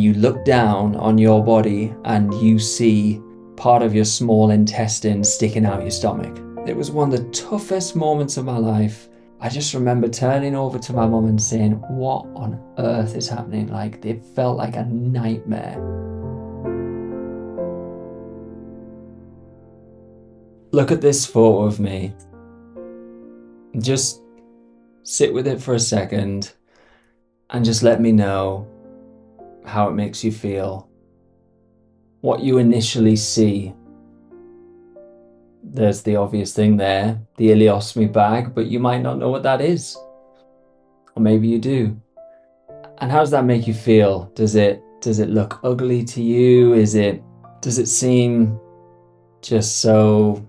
you look down on your body and you see part of your small intestine sticking out your stomach. It was one of the toughest moments of my life. I just remember turning over to my mum and saying, what on earth is happening? Like, it felt like a nightmare. Look at this photo of me. Just sit with it for a second and just let me know how it makes you feel. What you initially see. There's the obvious thing there, the ileostomy bag, but you might not know what that is. Or maybe you do. And how does that make you feel? Does it look ugly to you? Does it seem just so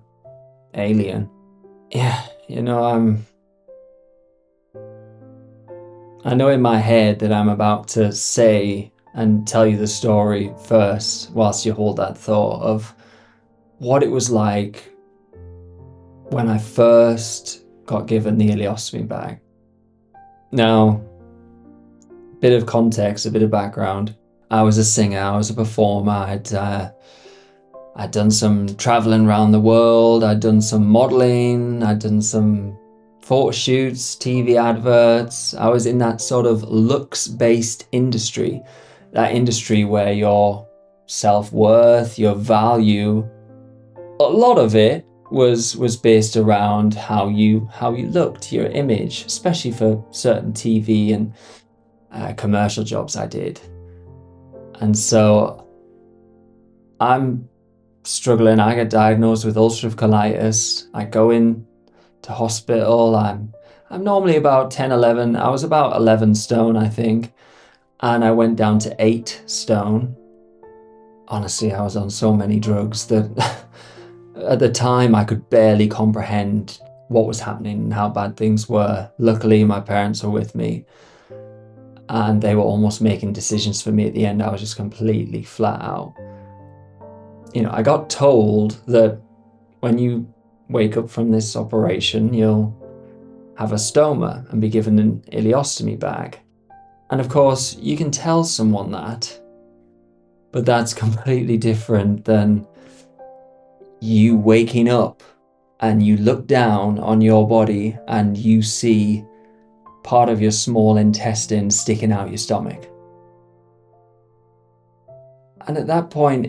alien? Yeah, I know in my head that I'm about to say and tell you the story first, whilst you hold that thought of what it was like when I first got given the ileostomy bag. Now, a bit of context, a bit of background. I was a singer, I was a performer, I'd done some traveling around the world, I'd done some modeling, I'd done some photo shoots, TV adverts. I was in that sort of looks-based industry, that industry where your self-worth, your value, a lot of it was based around how you looked, your image, especially for certain TV and commercial jobs I did. And so I'm struggling. I get diagnosed with ulcerative colitis. I go in to hospital. I'm normally about 10, 11. I was about 11 stone, I think. And I went down to 8 stone. Honestly, I was on so many drugs that at the time I could barely comprehend what was happening and how bad things were. Luckily, my parents were with me and they were almost making decisions for me at the end. I was just completely flat out. I got told that when you wake up from this operation, you'll have a stoma and be given an ileostomy bag. And of course, you can tell someone that, but that's completely different than you waking up and you look down on your body and you see part of your small intestine sticking out your stomach. And at that point,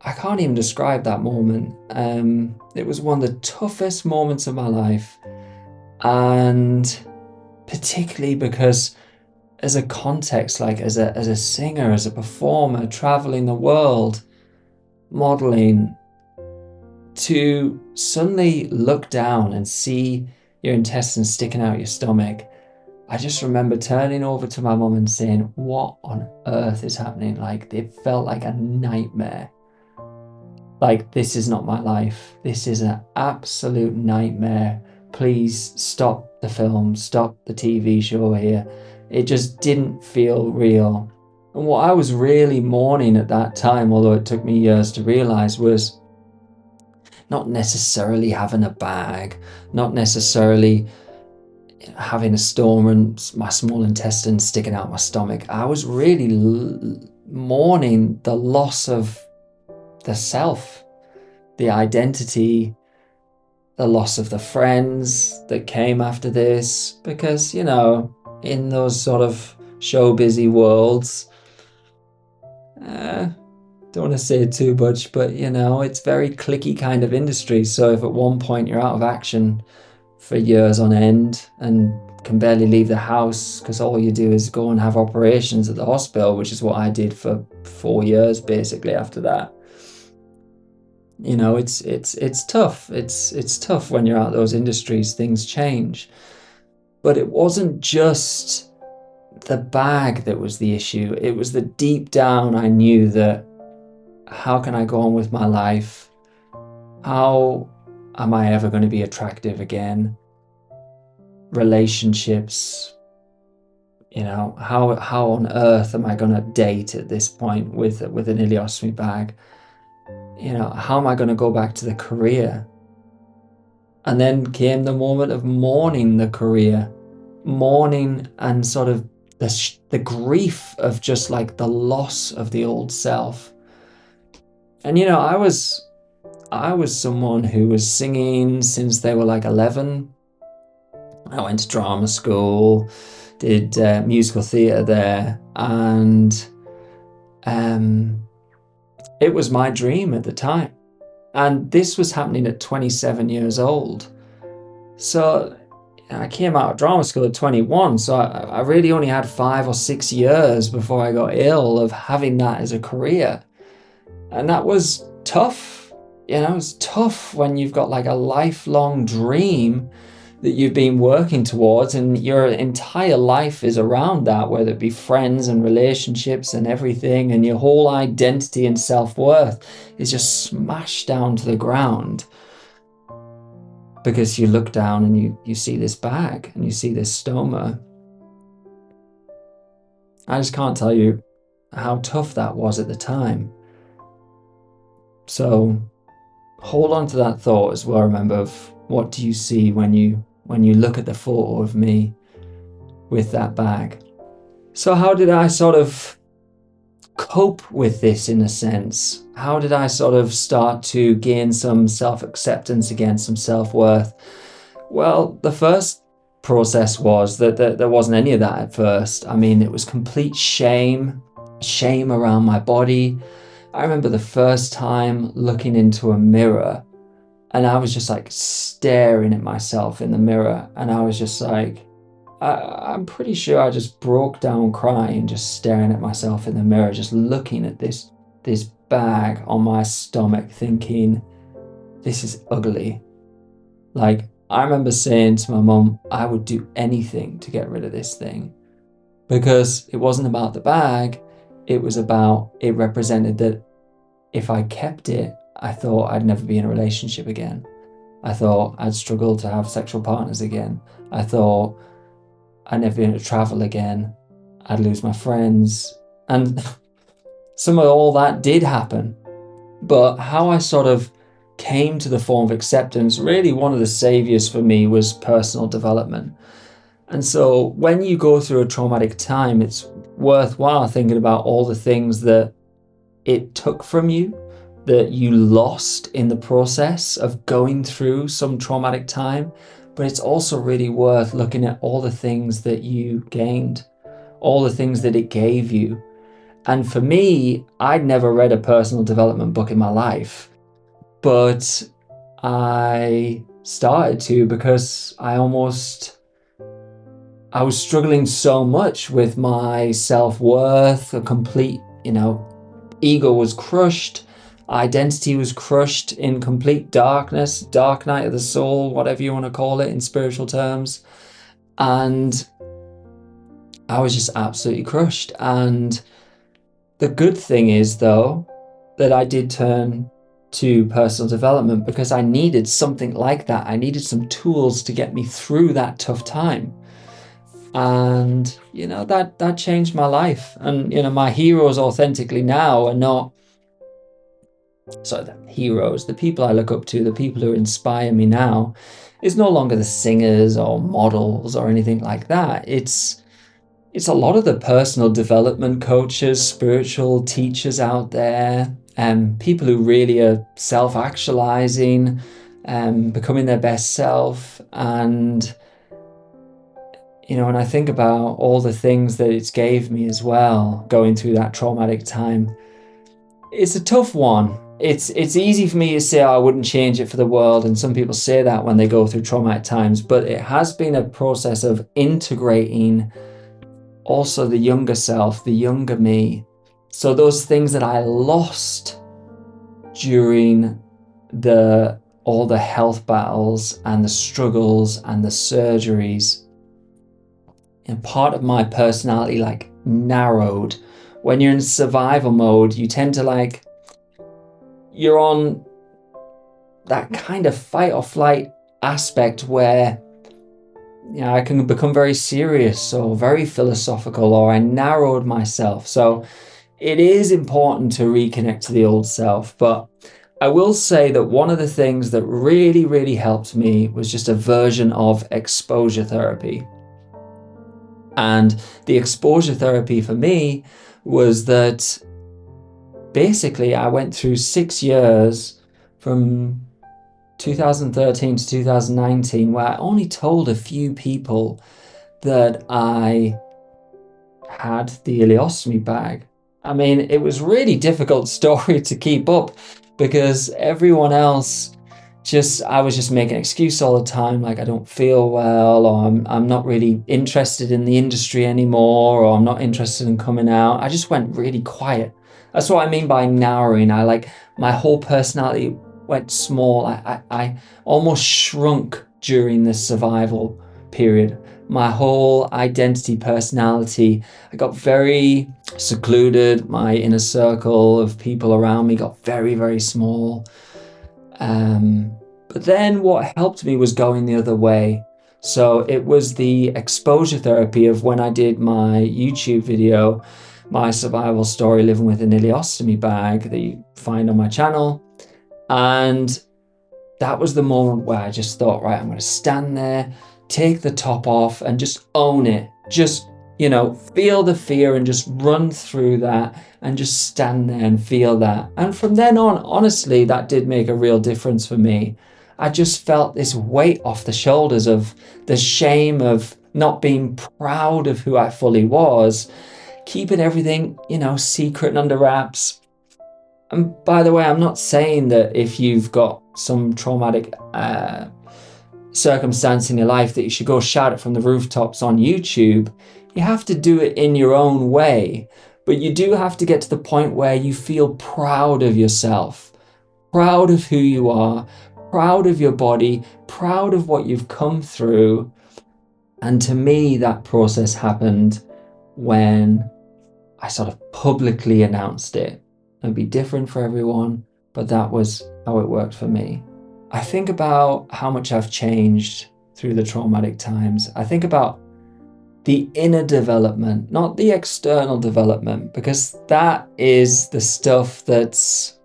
I can't even describe that moment. It was one of the toughest moments of my life. And particularly because as a context, like as a singer, as a performer, traveling the world, modeling, to suddenly look down and see your intestines sticking out your stomach. I just remember turning over to my mum and saying, what on earth is happening? Like, it felt like a nightmare. Like, this is not my life. This is an absolute nightmare. Please stop the film, stop the TV show here. It just didn't feel real. And what I was really mourning at that time, although it took me years to realize, was not necessarily having a bag, not necessarily having a stoma and my small intestine sticking out my stomach. I was really mourning the loss of the self, the identity, the loss of the friends that came after this, because, in those sort of show busy worlds, don't want to say too much, but it's very cliquey kind of industry. So if at one point you're out of action for years on end and can barely leave the house because all you do is go and have operations at the hospital, which is what I did for 4 years basically after that. It's tough. It's tough when you're out of those industries. Things change. But it wasn't just the bag that was the issue. It was the deep down I knew that how can I go on with my life? How am I ever going to be attractive again? Relationships, how on earth am I going to date at this point with an ileostomy bag? How am I going to go back to the career? And then came the moment of mourning the career, mourning and sort of the grief of just like the loss of the old self. And I was someone who was singing since they were like 11. I went to drama school, did musical theatre there, and um, it was my dream at the time. And this was happening at 27 years old. So I came out of drama school at 21, so I really only had 5 or 6 years before I got ill of having that as a career. And that was tough. It's tough when you've got like a lifelong dream that you've been working towards and your entire life is around that, whether it be friends and relationships and everything, and your whole identity and self-worth is just smashed down to the ground because you look down and you see this bag and you see this stoma. I just can't tell you how tough that was at the time. So hold on to that thought as well. Remember, of what do you see when you look at the photo of me with that bag? So how did I sort of cope with this in a sense? How did I sort of start to gain some self-acceptance again, some self-worth? Well, the first process was that there wasn't any of that at first. I mean, it was complete shame around my body. I remember the first time looking into a mirror and I was just like staring at myself in the mirror, and I was just like, I'm pretty sure I just broke down crying, just staring at myself in the mirror, just looking at this bag on my stomach, thinking, this is ugly. Like, I remember saying to my mum, I would do anything to get rid of this thing, because it wasn't about the bag. It represented that if I kept it, I thought I'd never be in a relationship again. I thought I'd struggle to have sexual partners again. I thought I'd never be able to travel again. I'd lose my friends. And some of all that did happen. But how I sort of came to the form of acceptance, really one of the saviors for me was personal development. And so when you go through a traumatic time, it's worthwhile thinking about all the things that it took from you, that you lost in the process of going through some traumatic time. But it's also really worth looking at all the things that you gained, all the things that it gave you. And for me, I'd never read a personal development book in my life, but I started to because I was struggling so much with my self-worth, a complete, ego was crushed. Identity was crushed in complete darkness, dark night of the soul, whatever you want to call it in spiritual terms. And I was just absolutely crushed. And the good thing is, though, that I did turn to personal development because I needed something like that. I needed some tools to get me through that tough time. And, that changed my life. And, my heroes authentically now are not, the heroes, the people I look up to, the people who inspire me now, is no longer the singers or models or anything like that. It's a lot of the personal development coaches, spiritual teachers out there, and people who really are self-actualizing, becoming their best self. And when I think about all the things that it's gave me as well, going through that traumatic time, it's a tough one. It's easy for me to say, I wouldn't change it for the world, and some people say that when they go through traumatic times, but it has been a process of integrating also the younger self, the younger me. So those things that I lost during all the health battles and the struggles and the surgeries, and part of my personality narrowed. When you're in survival mode, you tend to you're on that kind of fight or flight aspect where I can become very serious or very philosophical, or I narrowed myself. So it is important to reconnect to the old self. But I will say that one of the things that really, really helped me was just a version of exposure therapy. And the exposure therapy for me was that basically I went through 6 years from 2013 to 2019 where I only told a few people that I had the ileostomy bag. I mean, it was really difficult story to keep up because everyone else I was just making an excuse all the time, like I don't feel well, or I'm not really interested in the industry anymore, or I'm not interested in coming out. I just went really quiet. That's what I mean by narrowing. I like my whole personality went small. I almost shrunk during this survival period. My whole identity, personality, I got very secluded. My inner circle of people around me got very, very small. But then what helped me was going the other way. So it was the exposure therapy of when I did my YouTube video, my survival story living with an ileostomy bag that you find on my channel. And that was the moment where I just thought, right, I'm going to stand there, take the top off and just own it. Just, feel the fear and just run through that and just stand there and feel that. And from then on, honestly, that did make a real difference for me. I just felt this weight off the shoulders of the shame of not being proud of who I fully was, keeping everything, secret and under wraps. And by the way, I'm not saying that if you've got some traumatic circumstance in your life that you should go shout it from the rooftops on YouTube. You have to do it in your own way, but you do have to get to the point where you feel proud of yourself, proud of who you are, proud of your body, proud of what you've come through. And to me, that process happened when I sort of publicly announced it. It'd be different for everyone, but that was how it worked for me. I think about how much I've changed through the traumatic times. I think about the inner development, not the external development, because that is the stuff that's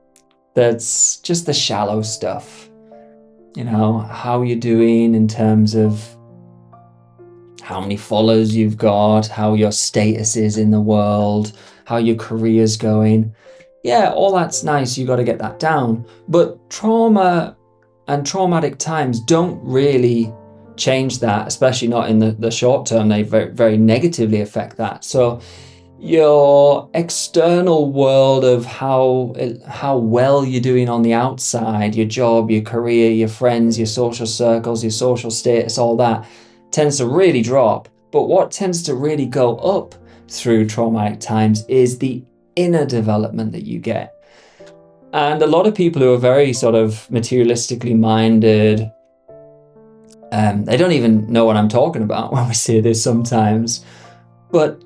just the shallow stuff. How you're doing in terms of how many followers you've got, how your status is in the world, how your career's going. Yeah, all that's nice. You got to get that down. But trauma and traumatic times don't really change that, especially not in the short term. They very, very negatively affect that. So your external world of how well you're doing on the outside, your job, your career, your friends, your social circles, your social status, all that tends to really drop. But what tends to really go up through traumatic times is the inner development that you get. And a lot of people who are very sort of materialistically minded, they don't even know what I'm talking about when we say this sometimes. But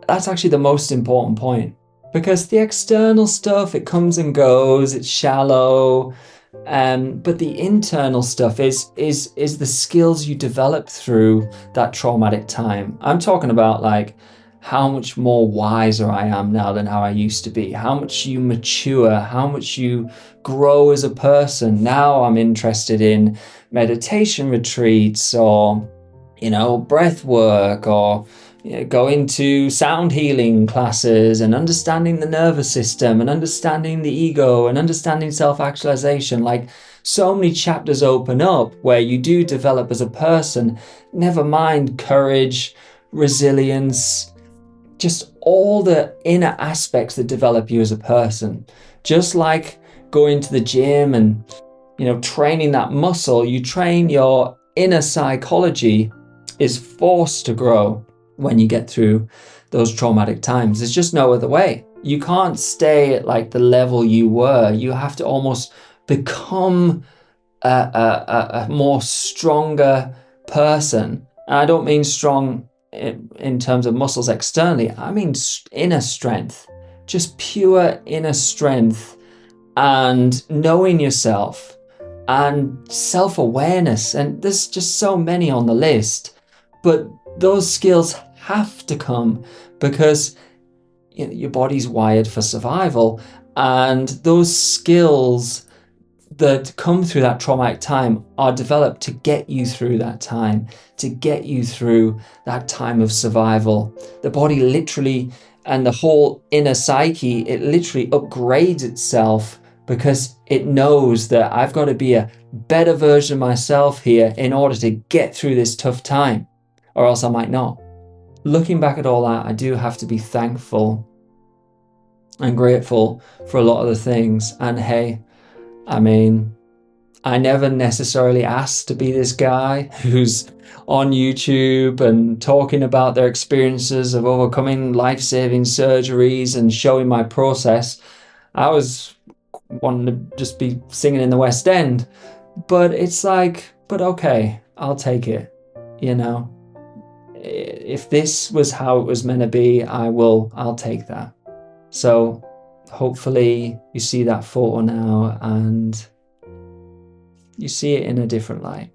that's actually the most important point, because the external stuff, it comes and goes, it's shallow. But the internal stuff is the skills you develop through that traumatic time. I'm talking about like how much more wiser I am now than how I used to be, how much you mature, how much you grow as a person. Now I'm interested in meditation retreats or, breath work or going to sound healing classes and understanding the nervous system and understanding the ego and understanding self-actualization. Like so many chapters open up where you do develop as a person, never mind courage, resilience, just all the inner aspects that develop you as a person. Just like going to the gym and, training that muscle, you train your inner psychology is forced to grow when you get through those traumatic times. There's just no other way. You can't stay at like the level you were. You have to almost become a more stronger person. And I don't mean strong in terms of muscles externally. I mean inner strength, just pure inner strength and knowing yourself and self-awareness. And there's just so many on the list, but those skills have to come because your body's wired for survival, and those skills, that come through that traumatic time are developed to get you through that time, to get you through that time of survival. The body literally, and the whole inner psyche, it literally upgrades itself because it knows that I've got to be a better version of myself here in order to get through this tough time, or else I might not. Looking back at all that, I do have to be thankful and grateful for a lot of the things. And hey, I mean, I never necessarily asked to be this guy who's on YouTube and talking about their experiences of overcoming life-saving surgeries and showing my process. I was wanting to just be singing in the West End. But it's like, but okay, I'll take it. You know, if this was how it was meant to be, I'll take that. So hopefully you see that photo now and you see it in a different light.